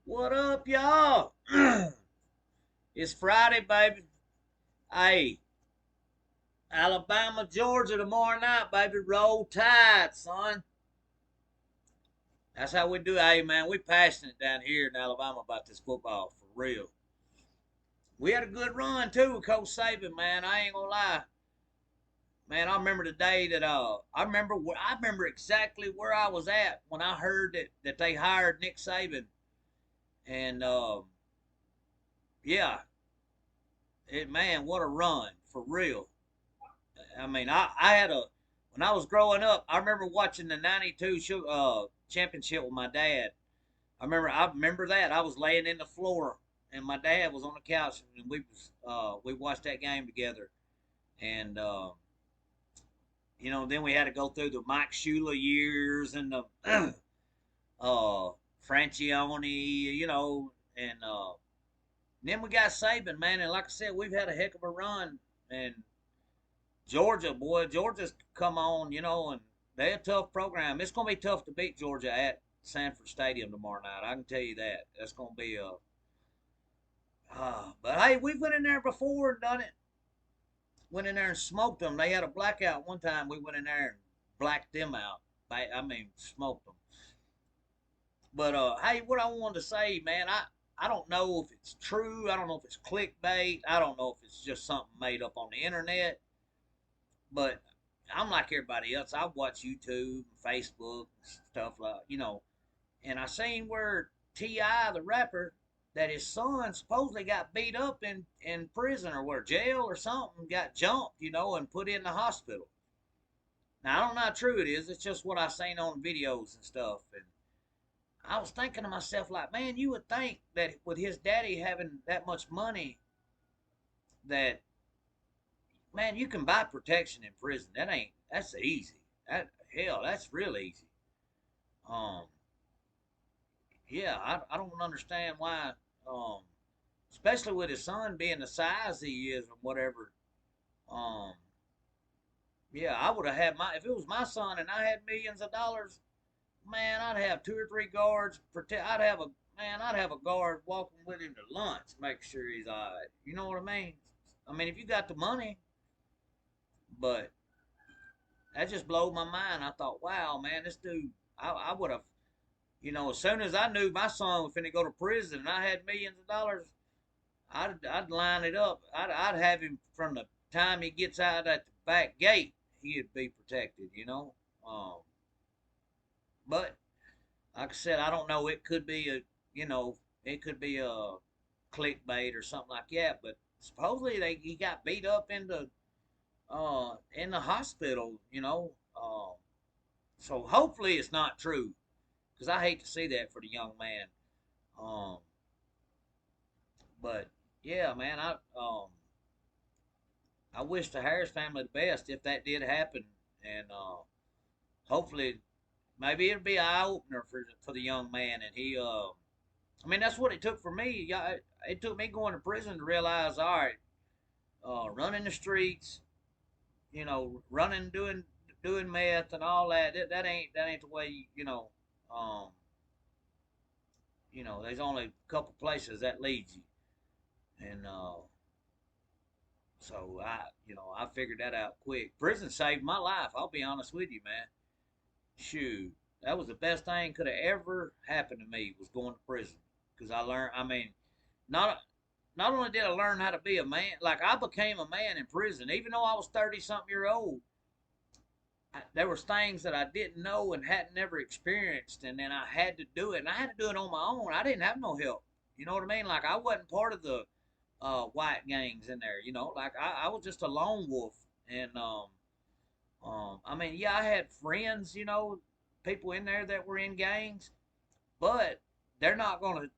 What up, y'all? It's Friday, baby. Hey, Alabama, Georgia tomorrow night, baby. Roll Tide, son. That's how we do it. Hey, man, we passionate down here in Alabama about this football, for real. We had a good run, too, with Coach Saban, man. I ain't gonna lie. Man, I remember the day that I remember exactly where I was at when I heard that they hired Nick Saban. And yeah, man, what a run, for real. I mean, I had a when I was growing up. I remember watching the '92 championship with my dad. I remember that I was laying in the floor and my dad was on the couch and we watched that game together. And then we had to go through the Mike Shula years and the uh, Franchione, and then we got Saban, man. And like I said, we've had a heck of a run. And Georgia, boy, Georgia's come on, and they're a tough program. It's going to be tough to beat Georgia at Sanford Stadium tomorrow night. I can tell you that. That's going to be a. But hey, we've went in there before and done it. Went in there and smoked them. They had a blackout one time. We went in there and blacked them out. I mean, smoked them. But hey, what I wanted to say, man, I don't know if it's true. I don't know if it's clickbait. I don't know if it's just something made up on the internet. But I'm like everybody else. I watch YouTube, Facebook, stuff like. And I seen where Ti, the rapper, that his son supposedly got beat up in prison or where jail or something, got jumped, and put in the hospital. Now I don't know how true it is. It's just what I seen on videos and stuff. And I was thinking to myself, like, man, you would think that with his daddy having that much money, that man, you can buy protection in prison. That's easy. That's real easy. Um, yeah, I don't understand why. Um, Especially with his son being the size he is or whatever. Um, yeah, I would have had my if it was my son and I had millions of dollars, man, I'd have two or three guards protect. I'd have a guard walking with him to lunch, make sure he's all right. You know what I mean? I mean, if you got the money, but that just blowed my mind. I thought, wow, man, this dude, I would have, as soon as I knew my son was finna go to prison and I had millions of dollars, I'd line it up. I'd have him from the time he gets out at the back gate, he'd be protected. But like I said, I don't know. It could be it could be a clickbait or something like that. But supposedly he got beat up in the hospital. So hopefully it's not true, because I hate to see that for the young man. Um, but yeah, man, I wish the Harris family the best if that did happen, and hopefully maybe it'll be an eye opener for the young man, and he. I mean, that's what it took for me. Yeah, it took me going to prison to realize, all right, running the streets, running, doing meth and all that. That ain't the way. Um, there's only a couple places that leads you, and so I figured that out quick. Prison saved my life. I'll be honest with you, man. Shoot, that was the best thing could have ever happened to me was going to prison, because I learned. I mean, not not only did I learn how to be a man, like I became a man in prison, even though I was 30 something year old. There was things that I didn't know and hadn't never experienced, and then I had to do it, and I had to do it on my own. I didn't have no help. You know what I mean? Like I wasn't part of the white gangs in there. Like I was just a lone wolf, and I mean, yeah, I had friends, people in there that were in gangs, but they're not gonna.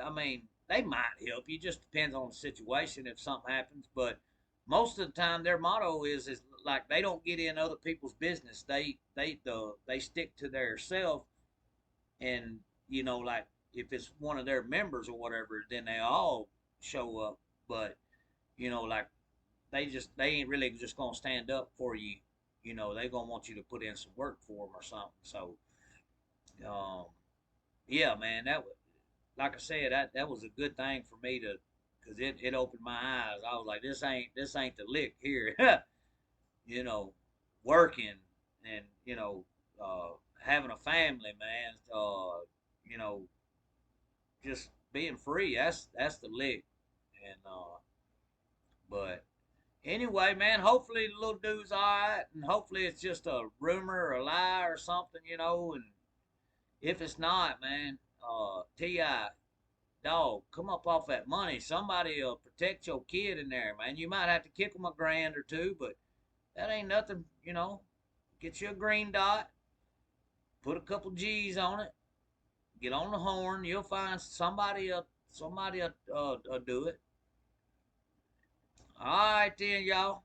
I mean, they might help you. Just depends on the situation if something happens. But most of the time, their motto is like they don't get in other people's business. They stick to their self, and like if it's one of their members or whatever, then they all show up. But like they ain't really just gonna stand up for you. They gonna want you to put in some work for them or something. So, um, yeah, man, like I said, that was a good thing for me to, because it opened my eyes. I was like, this ain't the lick here. you know, working and having a family, man. You know, just being free. That's the lick. And but anyway, man, hopefully the little dude's all right, and hopefully it's just a rumor or a lie or something, And if it's not, man, Ti, dog, come up off that money. Somebody will protect your kid in there, man. You might have to kick them a grand or two, but that ain't nothing. Get you a green dot, put a couple G's on it, get on the horn. You'll find somebody will do it. All right, then, y'all.